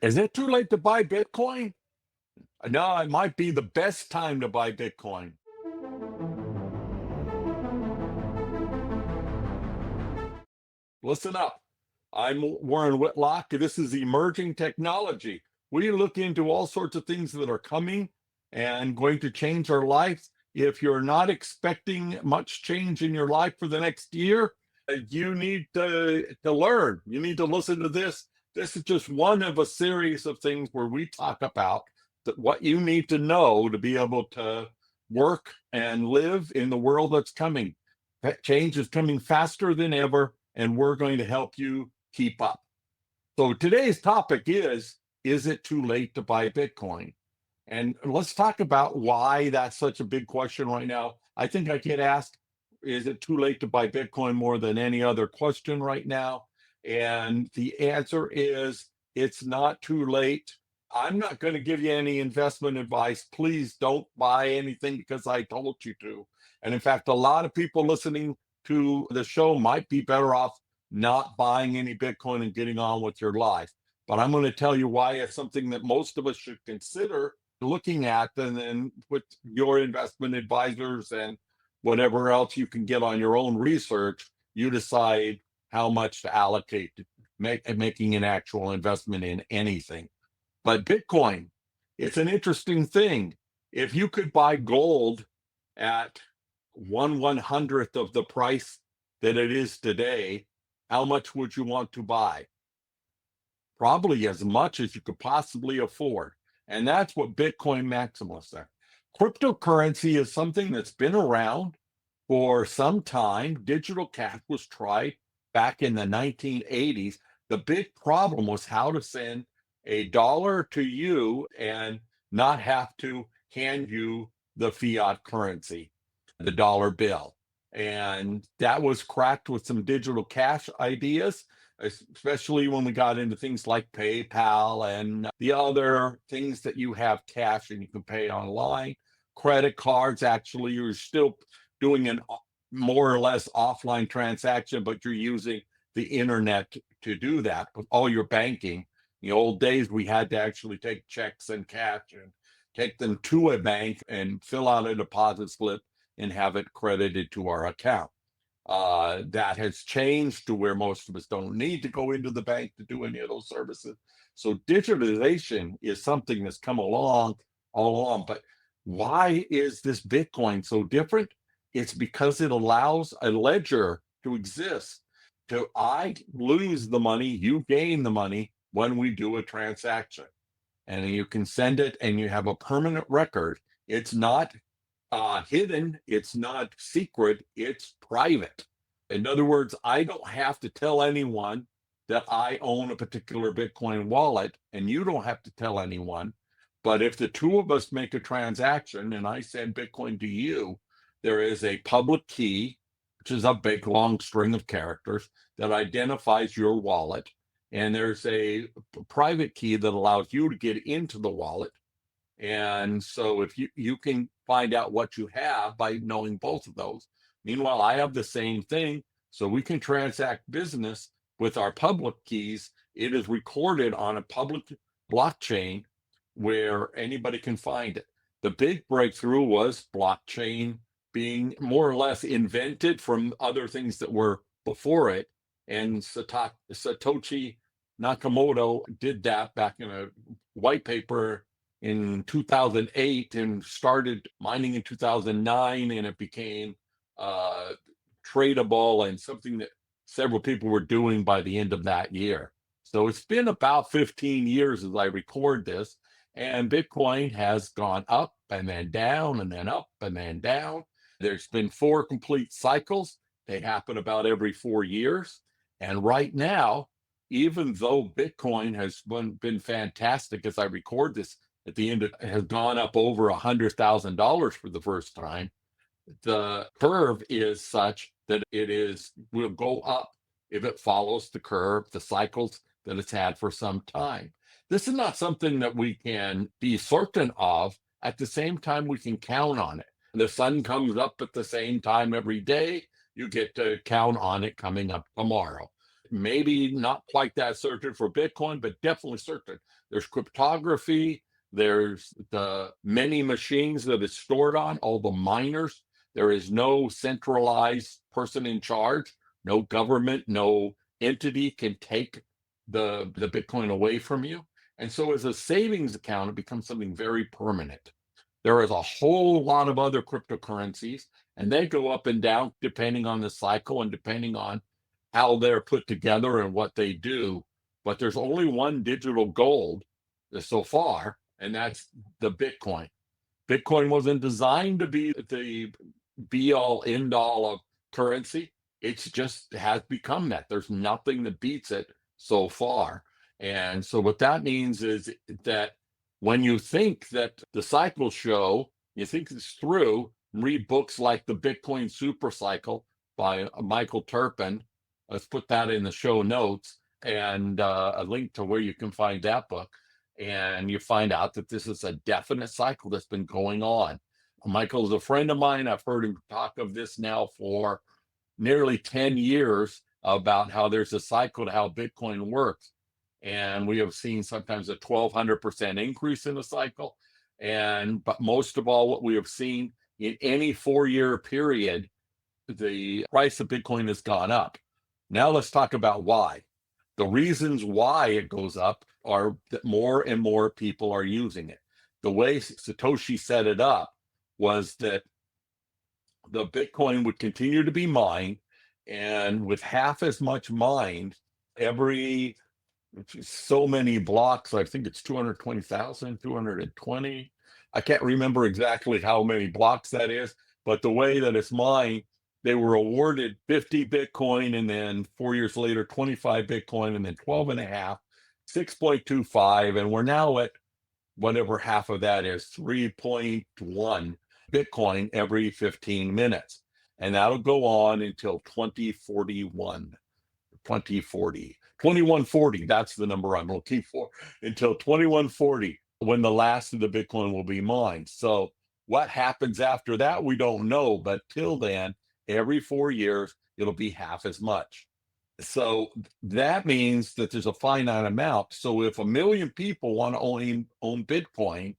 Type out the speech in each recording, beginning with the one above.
Is it too late to buy Bitcoin? No, it might be the best time to buy Bitcoin. Listen up. I'm Warren Whitlock. This is emerging technology. We look into all sorts of things that are coming and going to change our lives. If you're not expecting much change in your life for the next year, you need to learn. You need to listen to this. This is just one of a series of things where we talk about that what you need to know to be able to work and live in the world that's coming. That change is coming faster than ever, and we're going to help you keep up. So today's topic is it too late to buy Bitcoin? And let's talk about why that's such a big question right now. I think I get asked, is it too late to buy Bitcoin more than any other question right now? And the answer is it's not too late. I'm not going to give you any investment advice. Please don't buy anything because I told you to. And in fact, a lot of people listening to the show might be better off not buying any Bitcoin and getting on with your life. But I'm going to tell you why it's something that most of us should consider looking at, and then with your investment advisors and whatever else you can get on your own research, you decide how much to allocate to making an actual investment in anything. But Bitcoin, it's an interesting thing. If you could buy gold at 1/100th of the price that it is today, how much would you want to buy? Probably as much as you could possibly afford. And that's what Bitcoin maximalists are. Cryptocurrency is something that's been around for some time. Digital cash was tried back in the 1980s. The big problem was how to send a dollar to you and not have to hand you the fiat currency, the dollar bill. And that was cracked with some digital cash ideas, especially when we got into things like PayPal and the other things that you have cash and you can pay online. Credit cards, actually, you're still doing an more or less offline transaction, but you're using the internet to do that with all your banking. In the old days, we had to actually take checks and cash and take them to a bank and fill out a deposit slip and have it credited to our account. That has changed to where most of us don't need to go into the bank to do any of those services. So digitalization is something that's come along all along. But why is this Bitcoin so different? It's because it allows a ledger to exist. To I lose the money, you gain the money when we do a transaction. And you can send it and you have a permanent record. It's not hidden, it's not secret, it's private. In other words, I don't have to tell anyone that I own a particular Bitcoin wallet, and you don't have to tell anyone. But if the two of us make a transaction and I send Bitcoin to you, there is a public key, which is a big long string of characters that identifies your wallet. And there's a private key that allows you to get into the wallet. And so if you can find out what you have by knowing both of those. Meanwhile, I have the same thing. So we can transact business with our public keys. It is recorded on a public blockchain where anybody can find it. The big breakthrough was blockchain being more or less invented from other things that were before it. And Satoshi Nakamoto did that back in a white paper in 2008 and started mining in 2009, and it became tradable and something that several people were doing by the end of that year. So it's been about 15 years as I record this, and Bitcoin has gone up and then down and then up and then down. There's been 4 complete cycles. They happen about every 4 years. And right now, even though Bitcoin has been fantastic as I record this, at the end, it has gone up over $100,000 for the first time. The curve is such that will go up if it follows the curve, the cycles that it's had for some time. This is not something that we can be certain of. At the same time, we can count on it. The sun comes up at the same time every day. You get to count on it coming up tomorrow. maybe not quite that certain for Bitcoin, but definitely certain. There's cryptography, there's the many machines that it's stored on, all the miners. There is no centralized person in charge, no government, no entity can take the Bitcoin away from you. And so as a savings account, it becomes something very permanent. There is a whole lot of other cryptocurrencies, and they go up and down depending on the cycle and depending on how they're put together and what they do. But there's only one digital gold so far, and that's the Bitcoin. Bitcoin wasn't designed to be the be all end all of currency. It's just has become that. There's nothing that beats it so far. And so what that means is that when you think that the cycles show, you think it's through, read books like the Bitcoin Supercycle by Michael Terpin. Let's put that in the show notes and a link to where you can find that book. And you find out that this is a definite cycle that's been going on. Michael is a friend of mine. I've heard him talk of this now for nearly 10 years about how there's a cycle to how Bitcoin works. And we have seen sometimes a 1,200% increase in the cycle. But most of all, what we have seen in any 4-year period, the price of Bitcoin has gone up. Now let's talk about why. The reasons why it goes up are that more and more people are using it. The way Satoshi set it up was that the Bitcoin would continue to be mined, and with half as much mined every so many blocks, I think it's 220,000, 220. I can't remember exactly how many blocks that is, but the way that it's mined, they were awarded 50 Bitcoin, and then 4 years later, 25 Bitcoin, and then 12 and a half, 6.25, and we're now at whatever half of that is, 3.1 Bitcoin every 15 minutes. And that'll go on until 2041, 2040, 2140. That's the number I'm looking for, until 2140, when the last of the Bitcoin will be mined. So what happens after that, we don't know. But till then, every 4 years, it'll be half as much. So that means that there's a finite amount. So if 1 million people want to own Bitcoin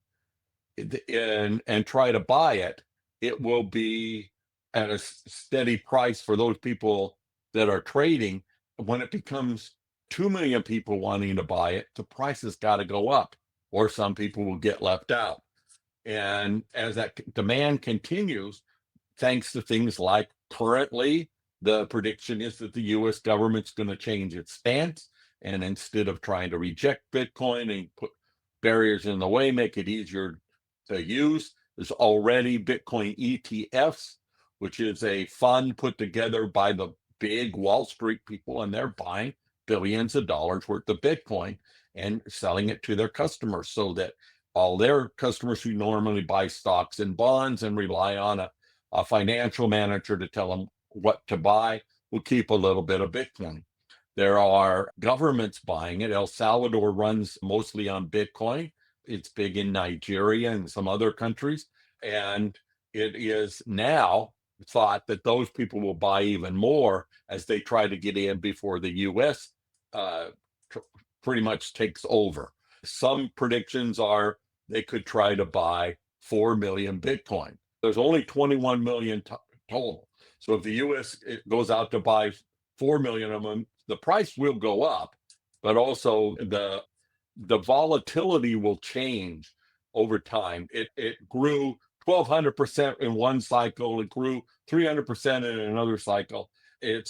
and try to buy it, it will be at a steady price for those people that are trading. When it becomes 2 million people wanting to buy it, the price has got to go up, or some people will get left out. And as that demand continues, thanks to things like currently, the prediction is that the US government's going to change its stance. And instead of trying to reject Bitcoin and put barriers in the way, make it easier to use, there's already Bitcoin ETFs, which is a fund put together by the big Wall Street people, and they're buying billions of dollars worth of Bitcoin and selling it to their customers so that all their customers who normally buy stocks and bonds and rely on a financial manager to tell them what to buy will keep a little bit of Bitcoin. There are governments buying it. El Salvador runs mostly on Bitcoin. It's big in Nigeria and some other countries. And it is now thought that those people will buy even more as they try to get in before the US pretty much takes over. Some predictions are they could try to buy 4 million Bitcoin. There's only 21 million total. So if the US goes out to buy 4 million of them, the price will go up, but also the volatility will change over time. It grew 1,200% in one cycle. It grew 300% in another cycle. It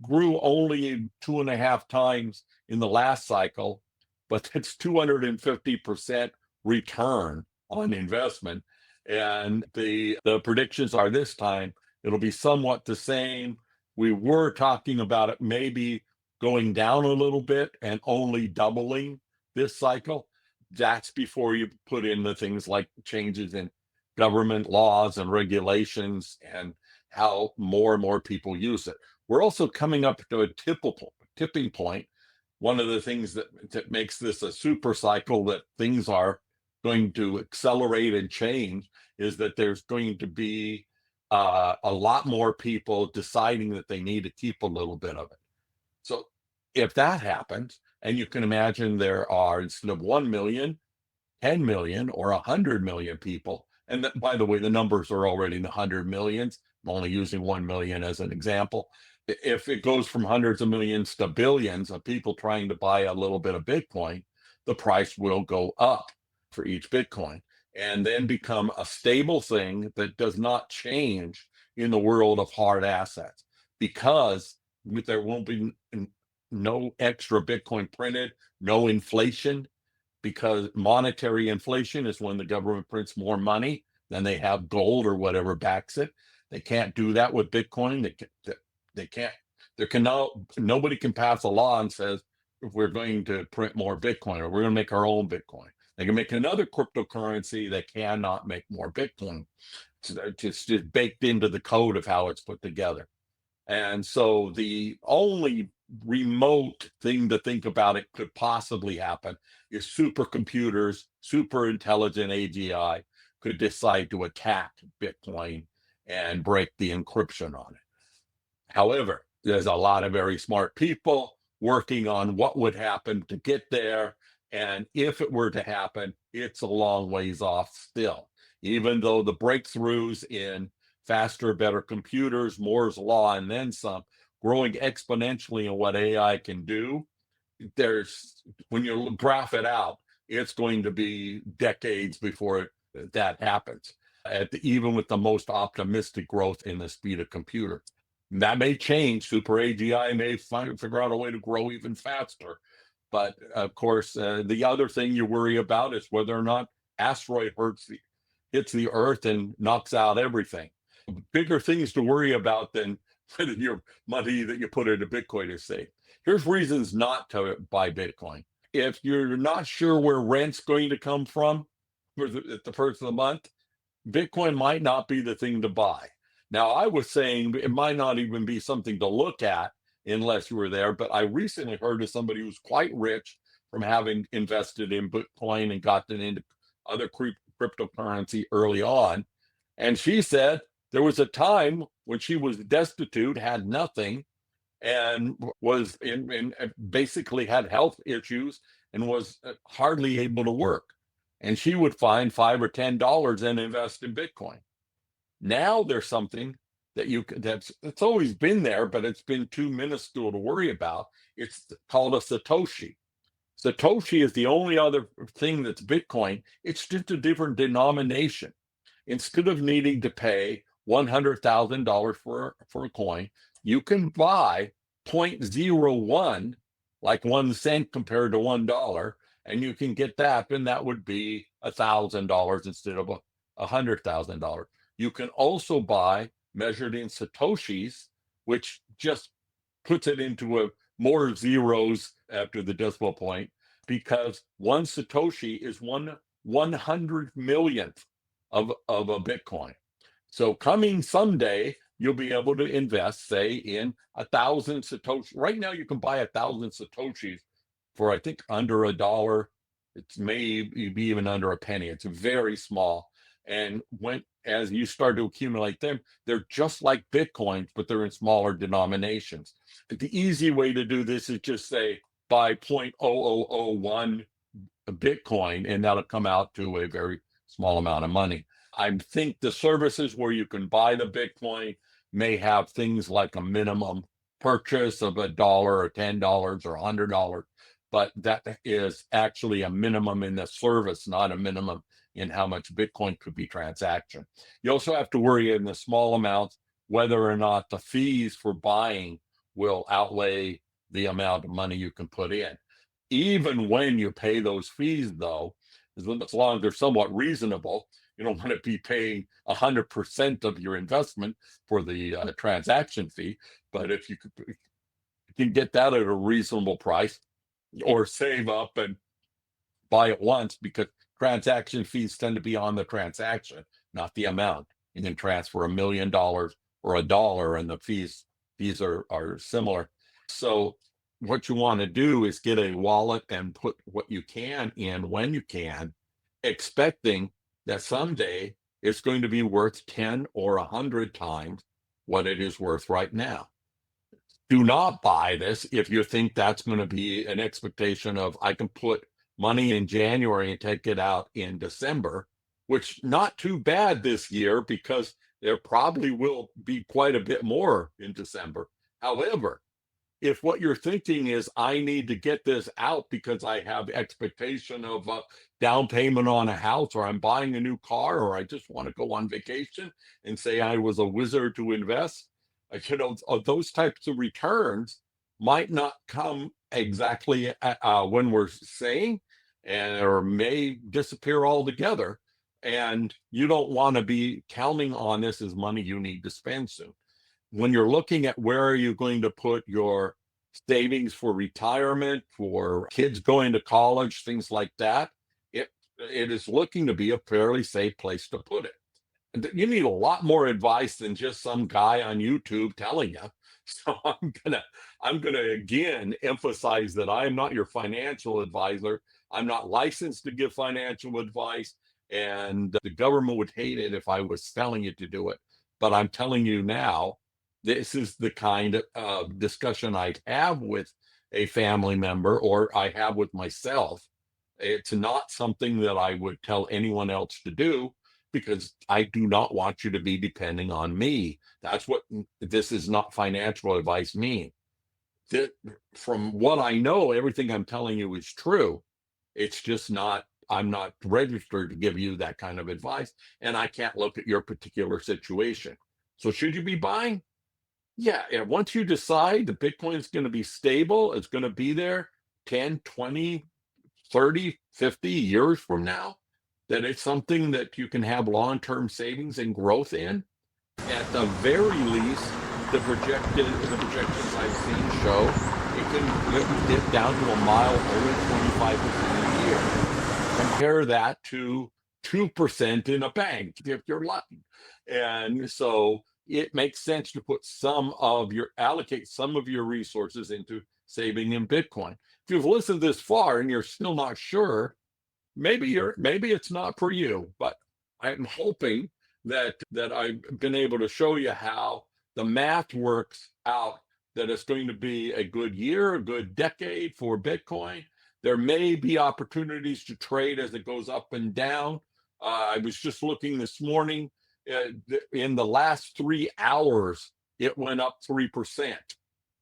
grew only 2.5 times in the last cycle, but it's 250% return on investment. And the predictions are this time it'll be somewhat the same. We were talking about it maybe going down a little bit and only doubling this cycle. That's before you put in the things like changes in government laws and regulations and how more and more people use it. We're also coming up to a tipping point. One of the things that makes this a super cycle, that things are going to accelerate and change, is that there's going to be a lot more people deciding that they need to keep a little bit of it. So If that happens, and you can imagine there are, instead of 1 million, 10 million or 100 million people. And that, by the way, the numbers are already in the 100 millions. I'm only using 1 million as an example. If it goes from hundreds of millions to billions of people trying to buy a little bit of Bitcoin, the price will go up for each Bitcoin and then become a stable thing that does not change in the world of hard assets, because there won't be no extra Bitcoin printed, no inflation, because monetary inflation is when the government prints more money than they have gold or whatever backs it. They can't do that with Bitcoin. They can't. There can nobody can pass a law and says, if we're going to print more Bitcoin or we're going to make our own Bitcoin. They can make another cryptocurrency. They cannot make more Bitcoin. It's just baked into the code of how it's put together. And so the only remote thing to think about it could possibly happen is supercomputers, super intelligent AGI could decide to attack Bitcoin and break the encryption on it. However, there's a lot of very smart people working on what would happen to get there. And if it were to happen, it's a long ways off still. Even though the breakthroughs in faster, better computers, Moore's law, and then some, growing exponentially in what AI can do, there's, when you graph it out, it's going to be decades before that happens, even with the most optimistic growth in the speed of computer. That may change. Super AGI may figure out a way to grow even faster. But of course, the other thing you worry about is whether or not asteroid hits the Earth and knocks out everything. Bigger things to worry about than whether your money that you put into Bitcoin is safe. Here's reasons not to buy Bitcoin. If you're not sure where rent's going to come from at the first of the month, Bitcoin might not be the thing to buy. Now, I was saying it might not even be something to look at unless you were there, but I recently heard of somebody who's quite rich from having invested in Bitcoin and gotten into other cryptocurrency early on. And she said there was a time when she was destitute, had nothing, and was in basically had health issues and was hardly able to work. And she would find $5 or $10 and invest in Bitcoin. Now there's something that it's always been there, but it's been too minuscule to worry about. It's called a Satoshi. Satoshi is the only other thing that's Bitcoin. It's just a different denomination. Instead of needing to pay $100,000 for a coin, you can buy 0.01, like 1 cent compared to $1, and you can get that, and that would be $1,000 instead of $100,000. You can also buy, measured in Satoshis, which just puts it into more zeros after the decimal point, because 1 Satoshi is 1/100 millionth of a Bitcoin. So coming someday, you'll be able to invest, say, in 1,000 Satoshis. Right now, you can buy 1,000 Satoshis for, I think, under $1. It's maybe even under a penny. It's very small. And as you start to accumulate them, they're just like Bitcoins, but they're in smaller denominations. The easy way to do this is just say buy 0.0001 Bitcoin, and that'll come out to a very small amount of money. I think the services where you can buy the Bitcoin may have things like a minimum purchase of $1 or $10 or $100, but that is actually a minimum in the service, not a minimum in how much Bitcoin could be transaction. You also have to worry in the small amounts whether or not the fees for buying will outweigh the amount of money you can put in. Even when you pay those fees, though, as long as they're somewhat reasonable, you don't want to be paying 100% of your investment for the transaction fee. But if you can get that at a reasonable price, or save up and buy it once, because transaction fees tend to be on the transaction, not the amount. You can transfer $1 million or $1, and the fees are similar. So what you want to do is get a wallet and put what you can in when you can, expecting that someday it's going to be worth 10 or 100 times what it is worth right now. Do not buy this if you think that's going to be an expectation of I can put money in January and take it out in December, which not too bad this year because there probably will be quite a bit more in December. However, if what you're thinking is I need to get this out because I have expectation of a down payment on a house, or I'm buying a new car, or I just want to go on vacation and say I was a wizard to invest, those types of returns might not come exactly when we're saying, and or may disappear altogether. And you don't want to be counting on this as money you need to spend soon. When you're looking at where are you going to put your savings for retirement, for kids going to college, things like that, it it is looking to be a fairly safe place to put it. And you need a lot more advice than just some guy on YouTube telling you. So I'm gonna again emphasize that I am not your financial advisor. I'm not licensed to give financial advice, and the government would hate it if I was telling you to do it. But I'm telling you now, this is the kind of discussion I'd have with a family member or I have with myself. It's not something that I would tell anyone else to do because I do not want you to be depending on me. That's what this is not financial advice mean. That, from what I know, everything I'm telling you is true. It's just not, I'm not registered to give you that kind of advice, and I can't look at your particular situation. So should you be buying? Yeah, and once you decide the Bitcoin is going to be stable, it's going to be there 10, 20, 30, 50 years from now, that it's something that you can have long-term savings and growth in. At the very least, the projections I've seen show it can dip down to a mile only 25% a year. Compare that to 2% in a bank if you're lucky. And so it makes sense to allocate some of your resources into saving in Bitcoin. If you've listened this far and you're still not sure, maybe it's not for you, but I'm hoping that I've been able to show you how the math works out, that it's going to be a good year, a good decade for Bitcoin. There may be opportunities to trade as it goes up and down. I was just looking this morning. In the last 3 hours, it went up 3%.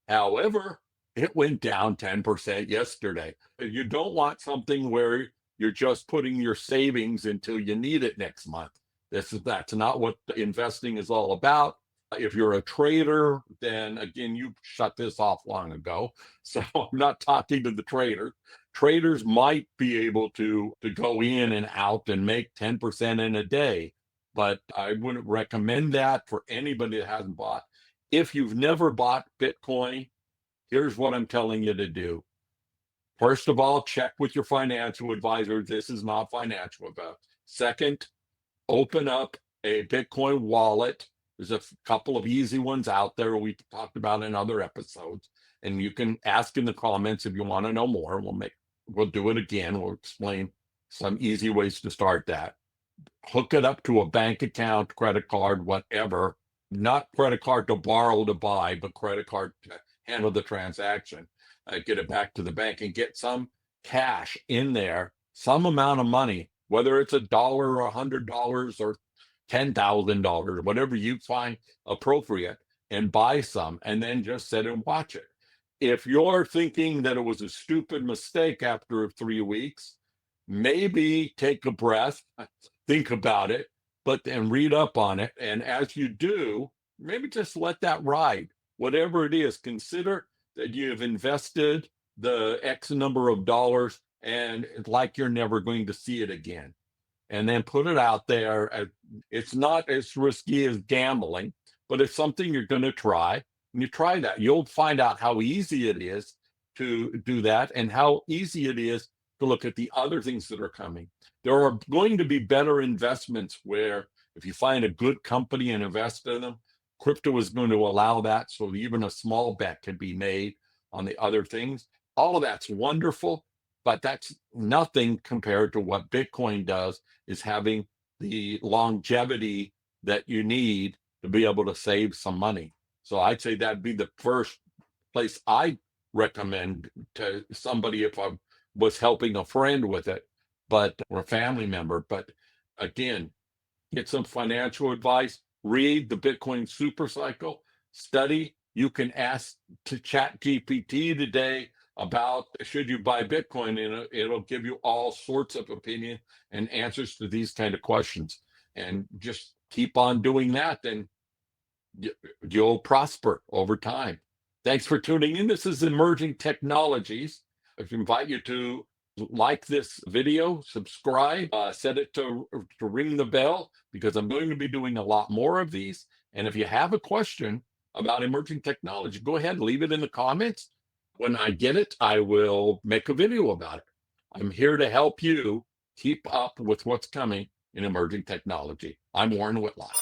However, it went down 10% yesterday. You don't want something where you're just putting your savings until you need it next month. That's not what investing is all about. If you're a trader, then again, you shut this off long ago. So I'm not talking to the trader. Traders might be able to go in and out and make 10% in a day, but I wouldn't recommend that for anybody that hasn't bought. If you've never bought Bitcoin, here's what I'm telling you to do. First of all, check with your financial advisor. This is not financial advice. Second, open up a Bitcoin wallet. There's a couple of easy ones out there we talked about in other episodes, and you can ask in the comments if you want to know more. We'll do it again. We'll explain some easy ways to start that. Hook it up to a bank account, credit card, whatever. Not credit card to borrow to buy, but credit card to handle the transaction. Get it back to the bank and get some cash in there, some amount of money, whether it's $1 or $100 or $10,000, whatever you find appropriate, and buy some, and then just sit and watch it. If you're thinking that it was a stupid mistake after 3 weeks, maybe take a breath, think about it, but then read up on it. And as you do, maybe just let that ride. Whatever it is, consider that you have invested the X number of dollars and like you're never going to see it again. And then put it out there. It's not as risky as gambling, but it's something you're going to try. And you try that, you'll find out how easy it is to do that and how easy it is to look at the other things that are coming. There are going to be better investments where if you find a good company and invest in them, crypto is going to allow that. So even a small bet can be made on the other things. All of that's wonderful, but that's nothing compared to what Bitcoin does, is having the longevity that you need to be able to save some money. So I'd say that'd be the first place I recommend to somebody if I was helping a friend with it, but or a family member. But again, get some financial advice, read the Bitcoin Supercycle, study. You can ask to Chat GPT today about should you buy Bitcoin, and it'll give you all sorts of opinion and answers to these kind of questions. And just keep on doing that, and you'll prosper over time. Thanks for tuning in. This is Emerging Technologies. I invite you to like this video, subscribe, set it to ring the bell, because I'm going to be doing a lot more of these. And if you have a question about emerging technology, go ahead and leave it in the comments. When I get it, I will make a video about it. I'm here to help you keep up with what's coming in emerging technology. I'm Warren Whitlock.